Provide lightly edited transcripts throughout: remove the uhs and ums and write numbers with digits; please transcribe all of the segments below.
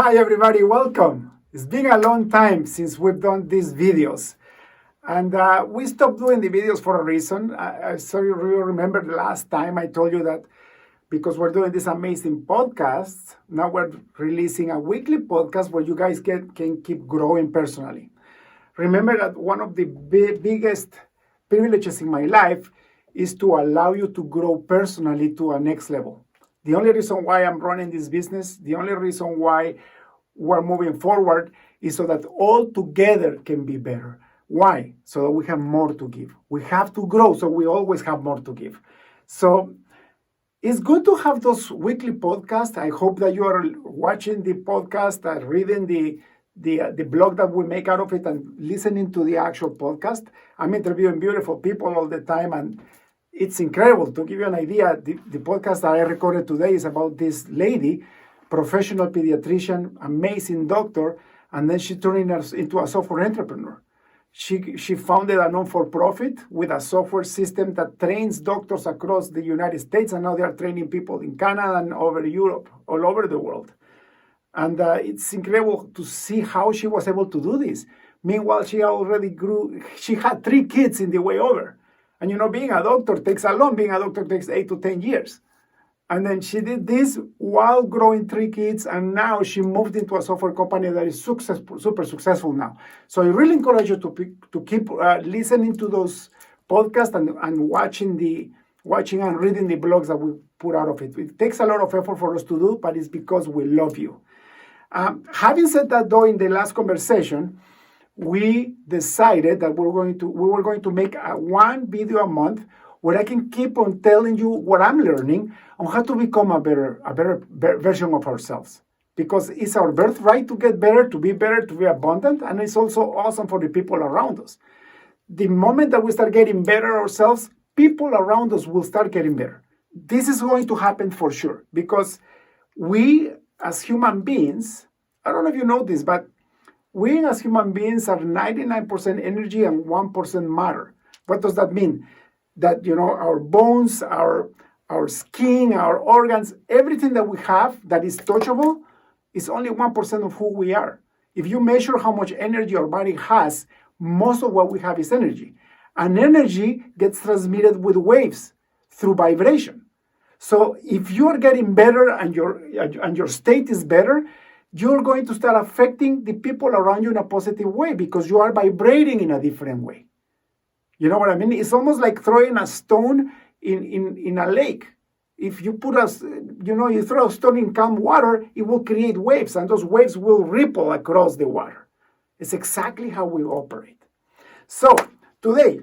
Hi everybody, welcome. It's been a long time since we've done these videos. And we stopped doing the videos for a reason. I sorry you remember the last time I told you that because we're doing this amazing podcast, now we're releasing a weekly podcast where you guys can keep growing personally. Remember that one of the biggest privileges in my life is to allow you to grow personally to a next level. The only reason why I'm running this business, the only reason why we're moving forward is so that all together can be better. Why? So that we have more to give. We have to grow, so we always have more to give. So it's good to have those weekly podcasts. I hope that you are watching the podcast, reading the blog that we make out of it, and listening to the actual podcast. I'm interviewing beautiful people all the time, and it's incredible. To give you an idea, the podcast that I recorded today is about this lady, professional pediatrician, amazing doctor, and then she turned into a software entrepreneur. She founded a non-for-profit with a software system that trains doctors across the United States, and now they are training people in Canada and over Europe, all over the world. And it's incredible to see how she was able to do this. Meanwhile, she already grew, she had 3 kids in the way over. And being a doctor takes a long, being a doctor takes 8 to 10 years. And then she did this while growing 3 kids, and now she moved into a software company that is super successful now. So I really encourage you to keep listening to those podcasts and watching and reading the blogs that we put out of it. It takes a lot of effort for us to do, but it's because we love you. Having said that, though, in the last conversation, we decided that we were going to make one video a month where I can keep on telling you what I'm learning on how to become a better version of ourselves. Because it's our birthright to get better, to be abundant, and it's also awesome for the people around us. The moment that we start getting better ourselves, people around us will start getting better. This is going to happen for sure, because we as human beings, I don't know if you know this, but we as human beings are 99% energy and 1% matter. What does that mean? That, our bones, our skin, our organs, everything that we have that is touchable is only 1% of who we are. If you measure how much energy our body has, most of what we have is energy. And energy gets transmitted with waves through vibration. So if you are getting better and your state is better, you're going to start affecting the people around you in a positive way because you are vibrating in a different way. You know what I mean? It's almost like throwing a stone in a lake. If you put you throw a stone in calm water, it will create waves, and those waves will ripple across the water. It's exactly how we operate. So today,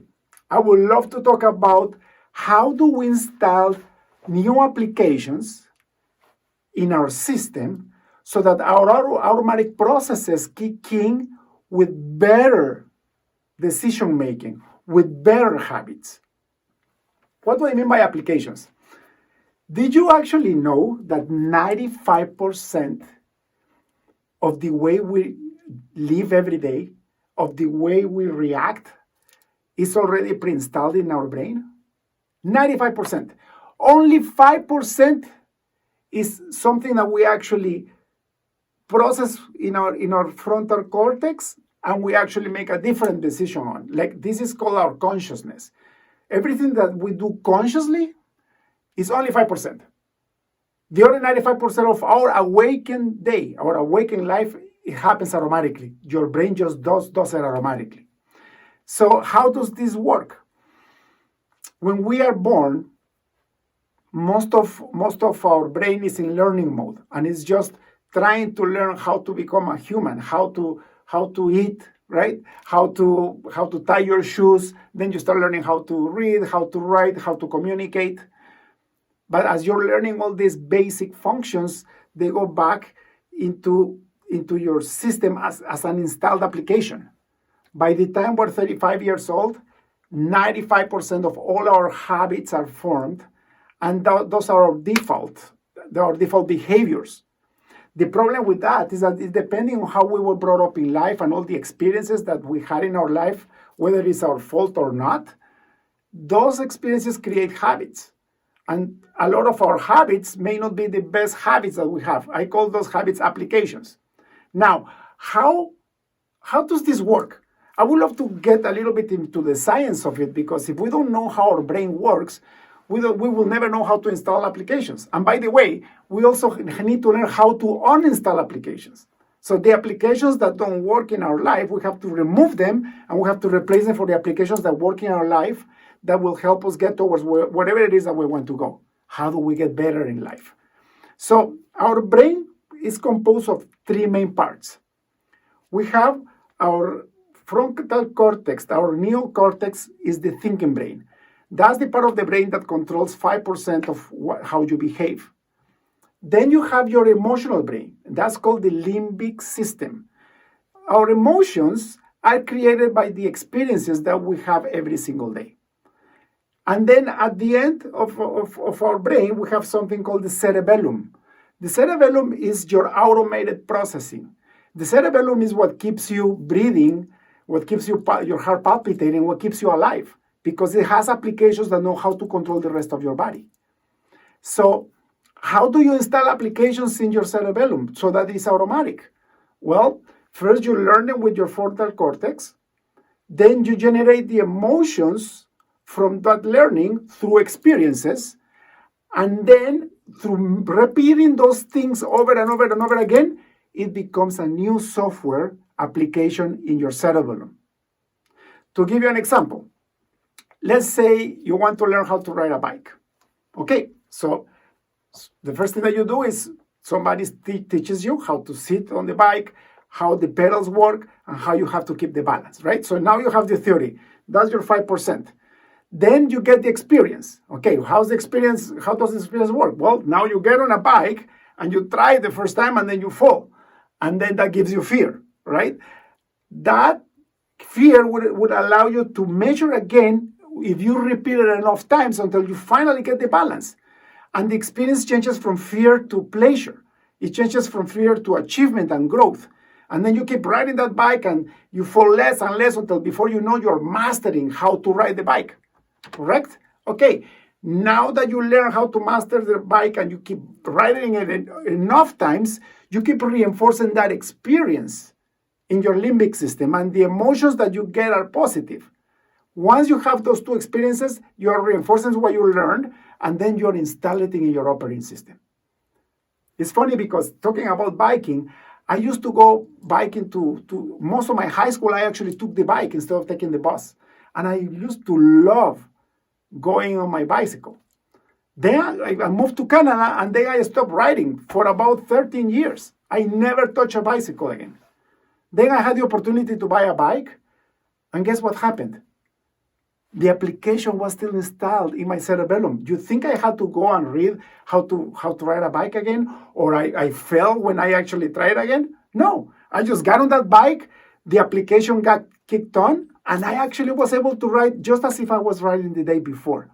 I would love to talk about how do we install new applications in our system so that our automatic processes kick in with better decision making, with better habits. What do I mean by applications? Did you actually know that 95% of the way we live every day, of the way we react, is already pre-installed in our brain? 95%. Only 5% is something that we actually process in our frontal cortex, and we actually make a different decision on. Like, this is called our consciousness. Everything that we do consciously is only 5%. The other 95% of our awakened day, our awakened life, it happens automatically. Your brain just does it automatically. So how does this work? When we are born, most of our brain is in learning mode, and it's just trying to learn how to become a human, how to eat, right? How to tie your shoes. Then you start learning how to read, how to write, how to communicate. But as you're learning all these basic functions, they go back into your system as an installed application. By the time we're 35 years old, 95% of all our habits are formed, and those are our default behaviors. The problem with that is that depending on how we were brought up in life and all the experiences that we had in our life, whether it's our fault or not, those experiences create habits. And a lot of our habits may not be the best habits that we have. I call those habits applications. Now, how does this work? I would love to get a little bit into the science of it, because if we don't know how our brain works, we will never know how to install applications. And by the way, we also need to learn how to uninstall applications. So the applications that don't work in our life, we have to remove them, and we have to replace them for the applications that work in our life that will help us get towards whatever it is that we want to go. How do we get better in life? So our brain is composed of three main parts. We have our frontal cortex. Our neocortex is the thinking brain. That's the part of the brain that controls 5% of how you behave. Then you have your emotional brain. That's called the limbic system. Our emotions are created by the experiences that we have every single day. And then at the end of our brain, we have something called the cerebellum. The cerebellum is your automated processing. The cerebellum is what keeps you breathing, what keeps your heart palpitating, what keeps you alive, because it has applications that know how to control the rest of your body. So how do you install applications in your cerebellum so that it's automatic? Well, first you learn them with your frontal cortex. Then you generate the emotions from that learning through experiences. And then through repeating those things over and over and over again, it becomes a new software application in your cerebellum. To give you an example, let's say you want to learn how to ride a bike. Okay, so the first thing that you do is somebody teaches you how to sit on the bike, how the pedals work, and how you have to keep the balance, right? So now you have the theory. That's your 5%. Then you get the experience. Okay, how does the experience work? Well, now you get on a bike and you try it the first time and then you fall. And then that gives you fear, right? That fear would allow you to measure again if you repeat it enough times until you finally get the balance. And the experience changes from fear to pleasure. It changes from fear to achievement and growth. And then you keep riding that bike and you fall less and less until before you know you're mastering how to ride the bike. Correct? Okay, now that you learn how to master the bike and you keep riding it enough times, you keep reinforcing that experience in your limbic system, and the emotions that you get are positive. Once you have those two experiences, you are reinforcing what you learned, and then you're installing it in your operating system. It's funny because talking about biking, I used to go biking to most of my high school. I actually took the bike instead of taking the bus. And I used to love going on my bicycle. Then I moved to Canada, and then I stopped riding for about 13 years. I never touched a bicycle again. Then I had the opportunity to buy a bike, and guess what happened? The application was still installed in my cerebellum. Do you think I had to go and read how to ride a bike again? Or I fell when I actually tried again? No, I just got on that bike, the application got kicked on, and I actually was able to ride just as if I was riding the day before.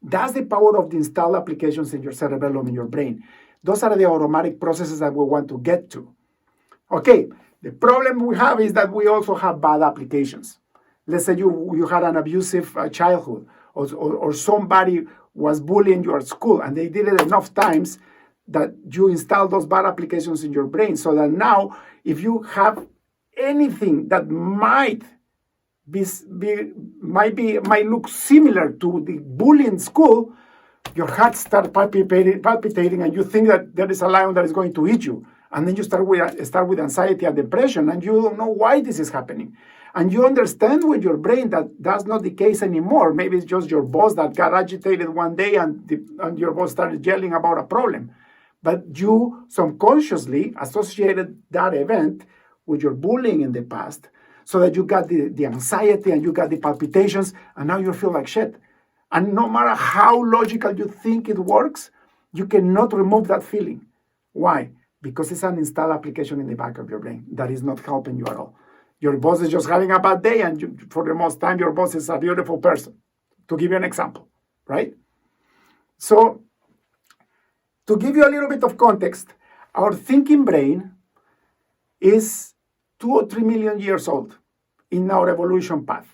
That's the power of the installed applications in your cerebellum, in your brain. Those are the automatic processes that we want to get to. Okay, the problem we have is that we also have bad applications. Let's say you had an abusive childhood, or somebody was bullying you at school, and they did it enough times that you install those bad applications in your brain, so that now if you have anything that might look similar to the bullying in school, your heart starts palpitating, and you think that there is a lion that is going to eat you. And then you start with anxiety and depression, and you don't know why this is happening. And you understand with your brain that that's not the case anymore. Maybe it's just your boss that got agitated one day and your boss started yelling about a problem. But you subconsciously associated that event with your bullying in the past, so that you got the anxiety and you got the palpitations, and now you feel like shit. And no matter how logical you think it works, you cannot remove that feeling. Why? Because it's an installed application in the back of your brain that is not helping you at all. Your boss is just having a bad day, and for the most time, your boss is a beautiful person. To give you an example, right? So, to give you a little bit of context, our thinking brain is 2 or 3 million years old in our evolution path.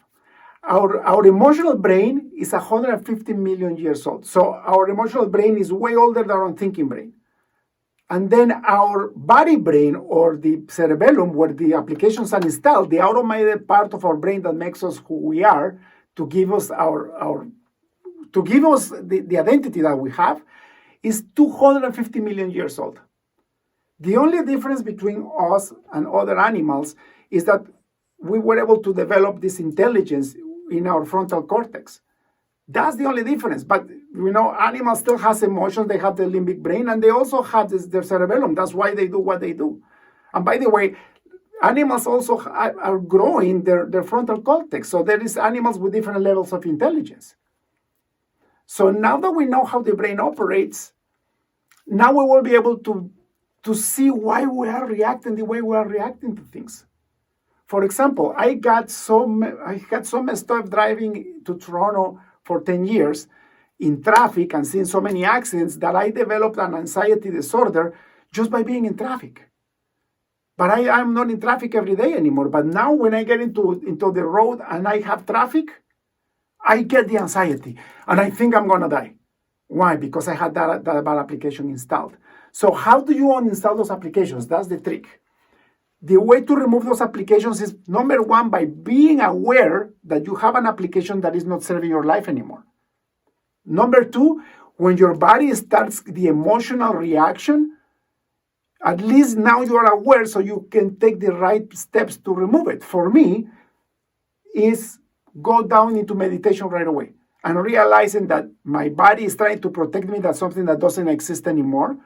Our emotional brain is 150 million years old. So our emotional brain is way older than our thinking brain. And then our body brain, or the cerebellum, where the applications are installed, the automated part of our brain that makes us who we are, to give us the identity that we have, is 250 million years old. The only difference between us and other animals is that we were able to develop this intelligence in our frontal cortex. That's the only difference. But animals still have emotions. They have the limbic brain, and they also have their cerebellum. That's why they do what they do. And by the way, animals also are growing their frontal cortex. So there is animals with different levels of intelligence. So now that we know how the brain operates, now we will be able to see why we are reacting the way we are reacting to things. For example, I got so messed up driving to Toronto for 10 years in traffic and seeing so many accidents that I developed an anxiety disorder just by being in traffic. But I'm not in traffic every day anymore. But now when I get into the road and I have traffic, I get the anxiety and I think I'm going to die. Why? Because I had that bad application installed. So how do you uninstall those applications? That's the trick. The way to remove those applications is, number one, by being aware that you have an application that is not serving your life anymore. Number two, when your body starts the emotional reaction, at least now you are aware so you can take the right steps to remove it. For me, is go down into meditation right away and realizing that my body is trying to protect me, that's something that doesn't exist anymore,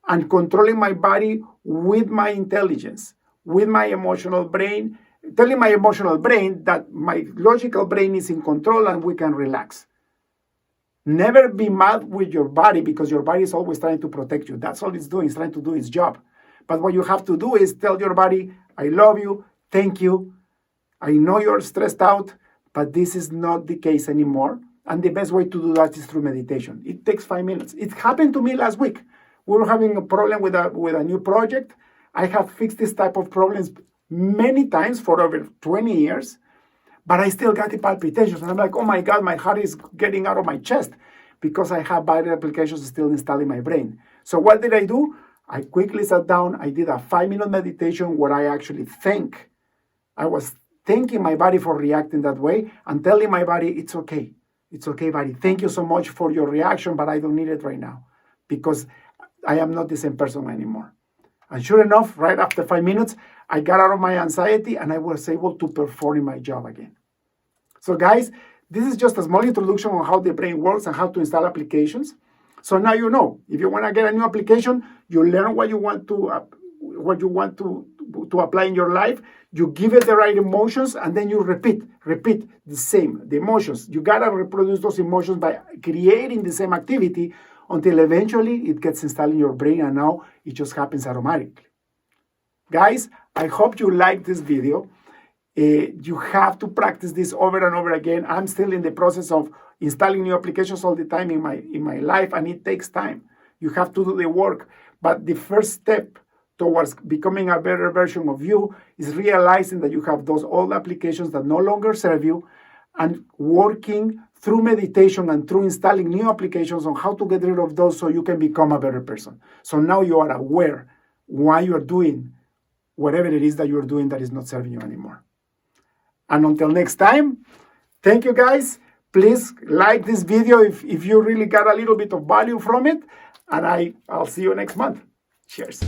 and controlling my body with my intelligence, with my emotional brain, telling my emotional brain that my logical brain is in control and we can relax. Never be mad with your body, because your body is always trying to protect you. That's all it's doing, it's trying to do its job. But what you have to do is tell your body, I love you, thank you, I know you're stressed out, but this is not the case anymore. And the best way to do that is through meditation. It takes 5 minutes. It happened to me last week. We were having a problem with a new project. I have fixed this type of problems many times for over 20 years, but I still got the palpitations. And I'm like, oh my God, my heart is getting out of my chest because I have bad applications still installed in my brain. So what did I do? I quickly sat down. I did a 5-minute meditation where I actually think. I was thanking my body for reacting that way and telling my body, it's okay. It's okay, buddy. Thank you so much for your reaction, but I don't need it right now because I am not the same person anymore. And sure enough, right after 5 minutes, I got out of my anxiety and I was able to perform in my job again. So guys, this is just a small introduction on how the brain works and how to install applications. So now you know, if you want to get a new application, you learn what you want to apply in your life, you give it the right emotions, and then you repeat the emotions. You got to reproduce those emotions by creating the same activity until eventually it gets installed in your brain, and now it just happens automatically. Guys, I hope you liked this video. You have to practice this over and over again. I'm still in the process of installing new applications all the time in my life, and it takes time. You have to do the work. But the first step towards becoming a better version of you is realizing that you have those old applications that no longer serve you, and working through meditation and through installing new applications on how to get rid of those so you can become a better person. So now you are aware why you are doing whatever it is that you're doing that is not serving you anymore. And until next time, thank you guys. Please like this video if you really got a little bit of value from it. And I'll see you next month. Cheers.